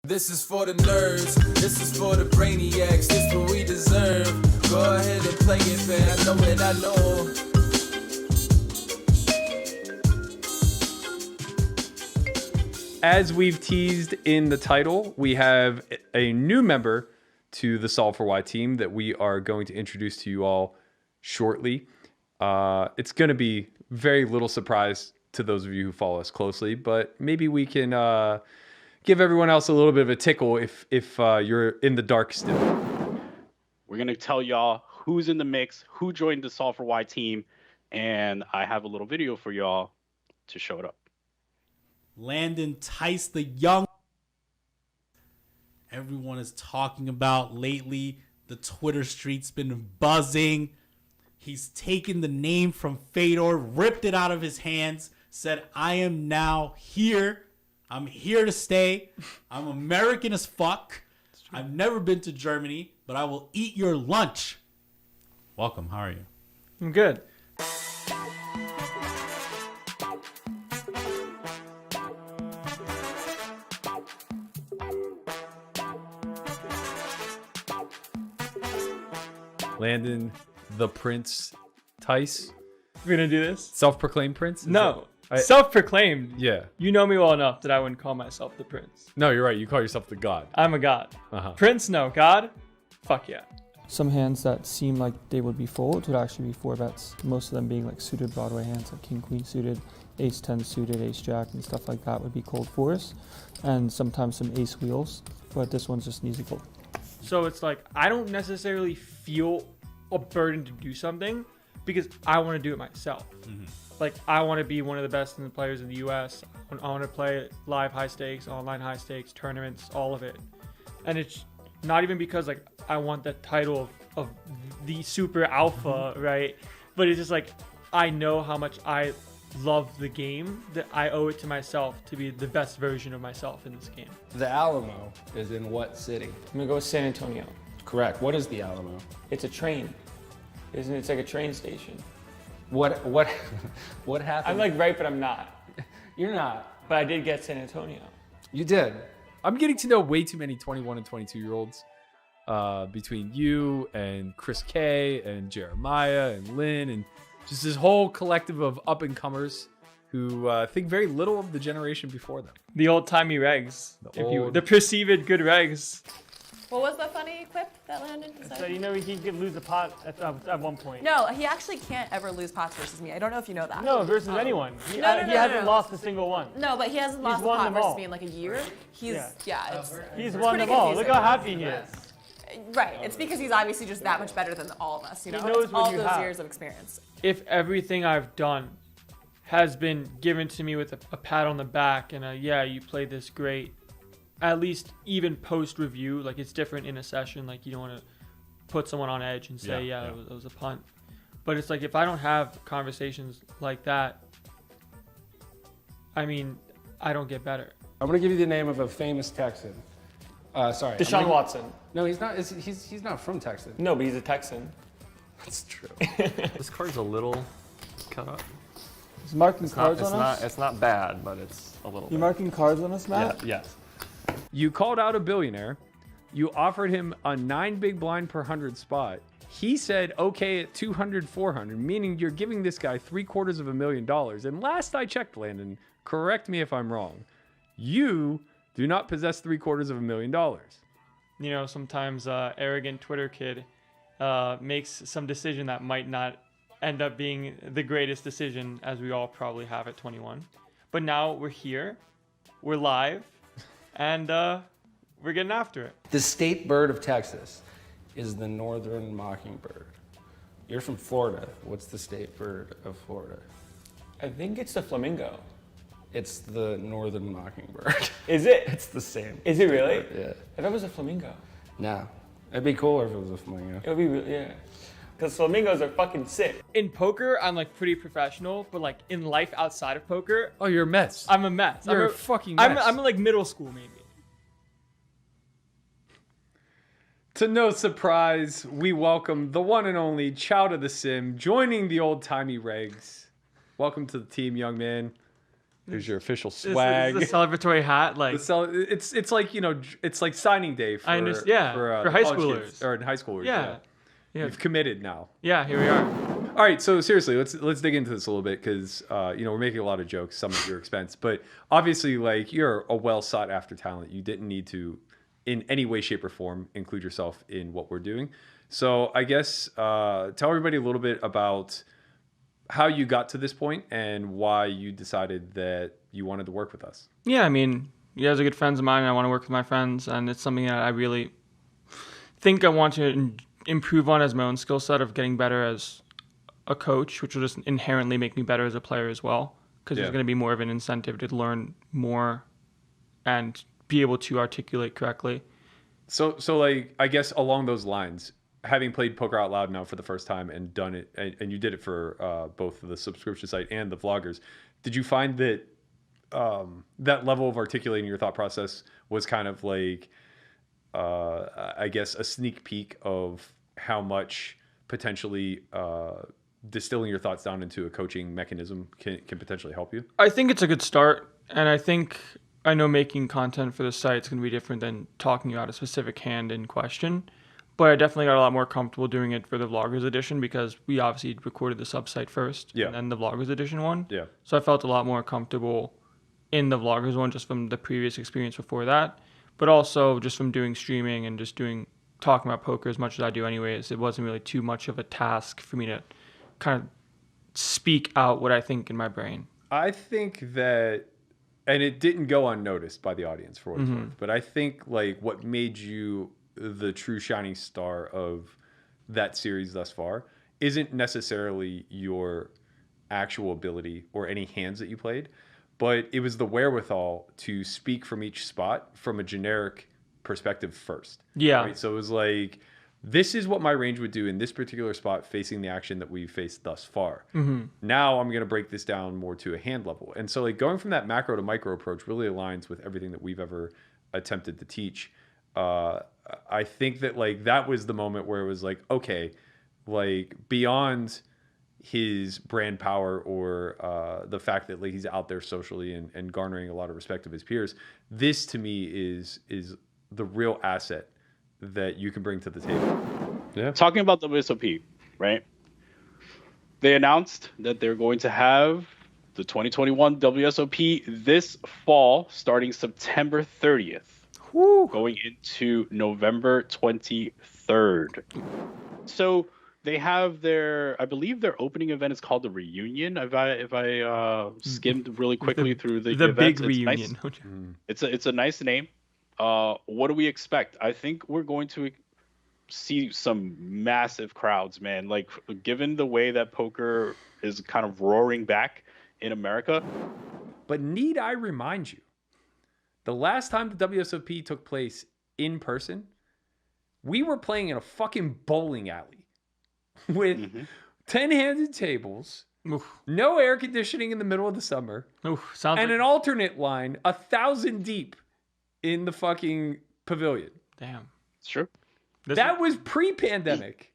This is for the nerds, this is for the brainiacs, this what we deserve. Go ahead and play it, man, I know it, I know. As we've teased in the title, we have a new member to the Solve for Why team that we are going to introduce to you all shortly. It's going to be very little surprise to those of you who follow us closely, but maybe we can give everyone else a little bit of a tickle if you're in the dark still. We're going to tell y'all who's in the mix, who joined the Solve for Why team, and I have a little video for y'all to show it up. Landon Tice, the young everyone is talking about lately. The Twitter street's been buzzing. He's taken the name from Fedor, ripped it out of his hands, said, I am now here. I'm here to stay. I'm American as fuck. I've never been to Germany, but I will eat your lunch. Welcome. How are you? I'm good. Landon the Prince Tice, We're gonna do this? self-proclaimed prince? Is No. that- Self-proclaimed. Yeah. You know me well enough that I wouldn't call myself the prince. No, you're right. You call yourself the god. I'm a god. Uh-huh. Prince, no. God? Fuck yeah. Some hands that seem like they would be folds would actually be 4-bets. Most of them being like suited Broadway hands, like King Queen suited, Ace 10 suited, Ace Jack, and stuff like that would be cold 4s, and sometimes some Ace wheels. But this one's just an easy fold. So it's like, I don't necessarily feel a burden to do something because I want to do it myself. Like, I want to be one of the best in the players in the US. I want to play live high stakes, online high stakes, tournaments, all of it. And it's not even because like I want the title of the super alpha, right? But it's just like, I know how much I love the game that I owe it to myself to be the best version of myself in this game. The Alamo is in what city? I'm gonna go with San Antonio. Correct. What is the Alamo? It's a train. Isn't it? It's like a train station. What happened? I'm like right, but I'm not. You're not. But I did get San Antonio. You did. I'm getting to know way too many 21 and 22-year-olds between you and Chris K and Jeremiah and Lynn and just this whole collective of up-and-comers who think very little of the generation before them. The old-timey regs. old- The perceived good regs. What was the funny quip that Landon said? So you know he could lose a pot at one point. No, he actually can't ever lose pots versus me. I don't know if you know that. No, versus anyone. He, No, no, he no, hasn't no. lost a single one. No, but he hasn't lost a won pot them versus all. me in like a year. He's it's He's it's won pretty them all. Look confusing. how happy he is. Right. It's because he's obviously just that much better than all of us. You know, knows It's what all you those have. years of experience. If everything I've done has been given to me with a pat on the back and a, yeah, you played this great, at least even post-review, like it's different in a session, like you don't want to put someone on edge and say, it was a punt. But it's like, if I don't have conversations like that, I mean, I don't get better. I'm gonna give you the name of a famous Texan. Sorry. Deshaun Watson. No, he's not. He's not from Texas. No, but he's a Texan. That's true. This card's a little cut up. He's marking cards on us? It's not bad, but it's a little You bit. marking cards on us, Matt? Yes. You called out a billionaire. You offered him a 9 big blind per 100 spot. He said, okay, at 200, 400, meaning you're giving this guy $750,000. And last I checked, Landon, correct me if I'm wrong, you do not possess $750,000. You know, sometimes arrogant Twitter kid makes some decision that might not end up being the greatest decision, as we all probably have at 21. But now we're here, we're live, and we're getting after it. The state bird of Texas is the northern mockingbird. You're from Florida. What's the state bird of Florida? I think it's the flamingo. It's the northern mockingbird. Is it? It's the same. Is it really? Yeah. I thought it was a flamingo. No. It'd be cooler if it was a flamingo. It would be really, yeah. Because flamingos are fucking sick. In poker, I'm like pretty professional, but like in life outside of poker, Oh, you're a mess. I'm a mess. You're I'm a fucking mess. I'm like middle school maybe. To no surprise, we welcome the one and only Chow to the Sim, joining the old-timey regs. Welcome to the team, young man. Here's your official This is swag. the celebratory hat, like It's like it's like signing day for I understand. Yeah, for the high college schoolers. kids, or in high schoolers. Yeah. Yeah. You've committed now. Yeah, here we are. All right, so seriously, let's dig into this a little bit because we're making a lot of jokes, some at your expense, but obviously, like, you're a well sought after talent. You didn't need to, in any way, shape, or form, include yourself in what we're doing. So I guess tell everybody a little bit about how you got to this point and why you decided that you wanted to work with us. Yeah, I mean, you guys are good friends of mine, and I want to work with my friends, and it's something that I really think I want to improve on as my own skill set of getting better as a coach, which will just inherently make me better as a player as well, because there's going to be more of an incentive to learn more and be able to articulate correctly. So like, I guess along those lines, having played Poker Out Loud now for the first time and done it, and you did it for both the subscription site and the vloggers, did you find that that level of articulating your thought process was kind of like, I guess, a sneak peek of how much potentially distilling your thoughts down into a coaching mechanism can potentially help you? I think it's a good start, and I know making content for the site is going to be different than talking about a specific hand in question, but I definitely got a lot more comfortable doing it for the Vloggers edition because we obviously recorded the sub-site first and then the Vloggers edition one. Yeah. So I felt a lot more comfortable in the Vloggers one just from the previous experience before that, but also just from doing streaming and just talking about poker as much as I do anyways. It wasn't really too much of a task for me to kind of speak out what I think in my brain. I think that, and it didn't go unnoticed by the audience for what it's worth, but I think like what made you the true shining star of that series thus far isn't necessarily your actual ability or any hands that you played, but it was the wherewithal to speak from each spot from a generic perspective first. Yeah. Right? So it was like, this is what my range would do in this particular spot facing the action that we've faced thus far. Now I'm going to break this down more to a hand level. And so like going from that macro to micro approach really aligns with everything that we've ever attempted to teach. I think that like that was the moment where it was like, okay, like beyond his brand power or the fact that like he's out there socially and garnering a lot of respect of his peers, this to me is the real asset that you can bring to the table. Yeah. Talking about WSOP, right? They announced that they're going to have the 2021 WSOP this fall, starting September 30th, going into November 23rd. So they have I believe their opening event is called the Reunion. If I skimmed really quickly through the event, big reunion. Nice. It's a nice name. What do we expect? I think we're going to see some massive crowds, man. Like, given the way that poker is kind of roaring back in America. But need I remind you, the last time the WSOP took place in person, we were playing in a fucking bowling alley with 10-handed tables, no air conditioning in the middle of the summer, and an alternate line 1,000 deep in the fucking pavilion. Damn. It's true. That was pre-pandemic.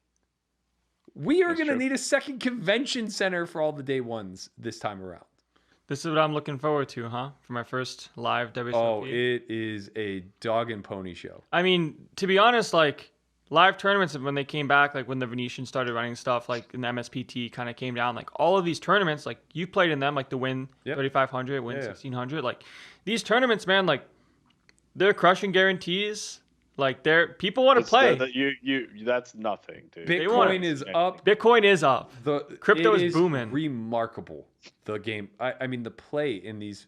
We are going to need a second convention center for all the day ones this time around. This is what I'm looking forward to, huh? For my first live WSOP. Oh, it is a dog and pony show. I mean, to be honest, like, live tournaments, when they came back, like when the Venetian started running stuff, like in the MSPT kind of came down, like all of these tournaments, like you played in them, like the Win 3,500, Win 1,600. Like these tournaments, man, like they're crushing guarantees. Like people want to play. That's nothing, dude. Bitcoin is up. Bitcoin is up. The crypto is booming. Remarkable. The game. I mean, the play in these.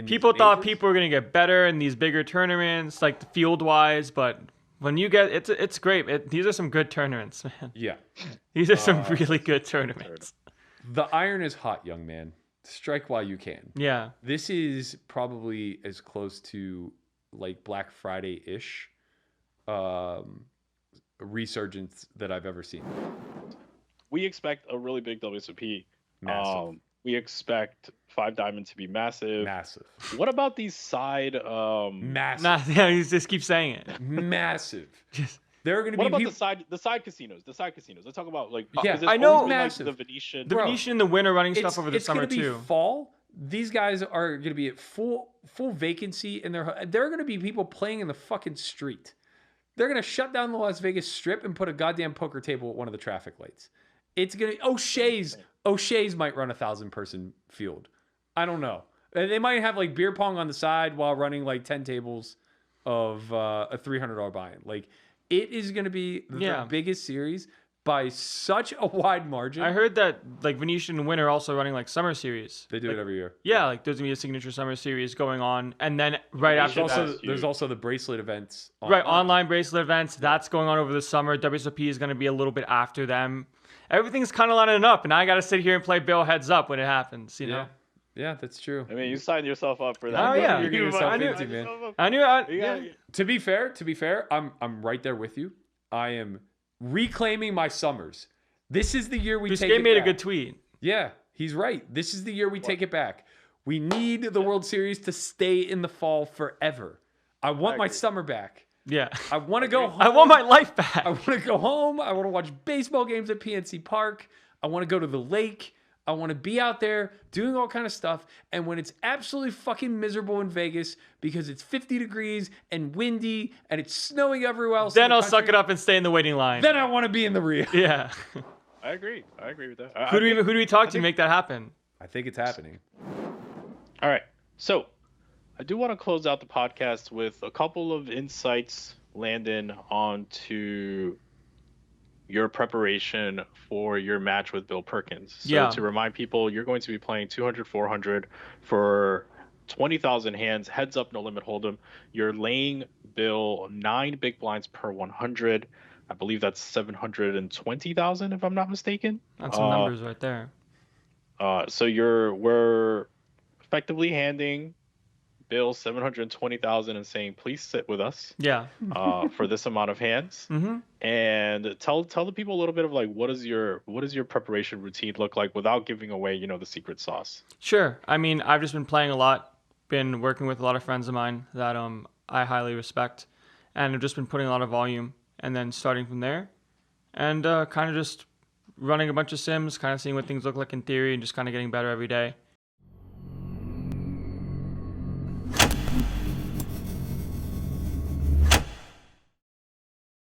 People thought people were gonna get better in these bigger tournaments, like field wise, but when you get it's great. These are some good tournaments, man. Yeah. These are some really good tournaments. The iron is hot, young man. Strike while you can. Yeah. This is probably as close to like Black Friday-ish resurgence that I've ever seen. We expect a really big WSOP. Massive. We expect 5 Diamond to be massive. Massive. What about these side massive? Nah, yeah, you just keep saying it. Massive. There are going to be. What about the side casinos? The side casinos. Let's talk about like. Yeah, I know. Like, massive. the Venetian. The Venetian and the Win are running stuff over the summer it's too. gonna be fall. these guys are going to be at full vacancy, and there are going to be people playing in the fucking street. They're going to shut down the Las Vegas Strip and put a goddamn poker table at one of the traffic lights. It's going to O'Shea's might run 1,000-person field. I don't know. They might have like beer pong on the side while running like 10 tables of a $300 buy-in. Like, it is going to be the biggest series by such a wide margin. I heard that like Venetian and Wynn are also running like summer series. They do it every year. Yeah, like there's gonna be a signature summer series going on, and then right after there's also the bracelet events. Online bracelet events. That's going on over the summer. WSOP is gonna be a little bit after them. Everything's kind of lining up, and I gotta sit here and play Bill heads up when it happens. You know. Yeah, that's true. I mean, you signed yourself up for that. Oh yeah, you're getting yourself into, man. I knew. To be fair, I'm right there with you. I am reclaiming my summers. This is the year we take it back. made a good tweet. Yeah, he's right. This is the year we take it back. We need the World Series to stay in the fall forever. I want my summer back. Yeah. I want to go home. I want my life back. I want to go home. I want to watch baseball games at PNC Park. I want to go to the lake. I want to be out there doing all kind of stuff. And when it's absolutely fucking miserable in Vegas because it's 50 degrees and windy and it's snowing everywhere else, then I'll suck it up and stay in the waiting line. Then I want to be in the Rio. Yeah. I agree with that. Who do we talk to make that happen? I think it's happening. All right. So I do want to close out the podcast with a couple of insights, Landon, onto your preparation for your match with Bill Perkins. So to remind people, you're going to be playing 200, 400 for 20,000 hands, heads up, no limit hold'em. You're laying Bill 9 big blinds per 100. I believe that's 720,000 if I'm not mistaken. That's some numbers right there. So we're effectively handing Bill 720,000 and saying, please sit with us. Yeah. For this amount of hands. Mm-hmm. And tell the people a little bit of like what does your preparation routine look like without giving away, the secret sauce. Sure. I mean, I've just been playing a lot, been working with a lot of friends of mine that I highly respect, and I've just been putting a lot of volume and then starting from there and kind of just running a bunch of sims, kind of seeing what things look like in theory and just kind of getting better every day.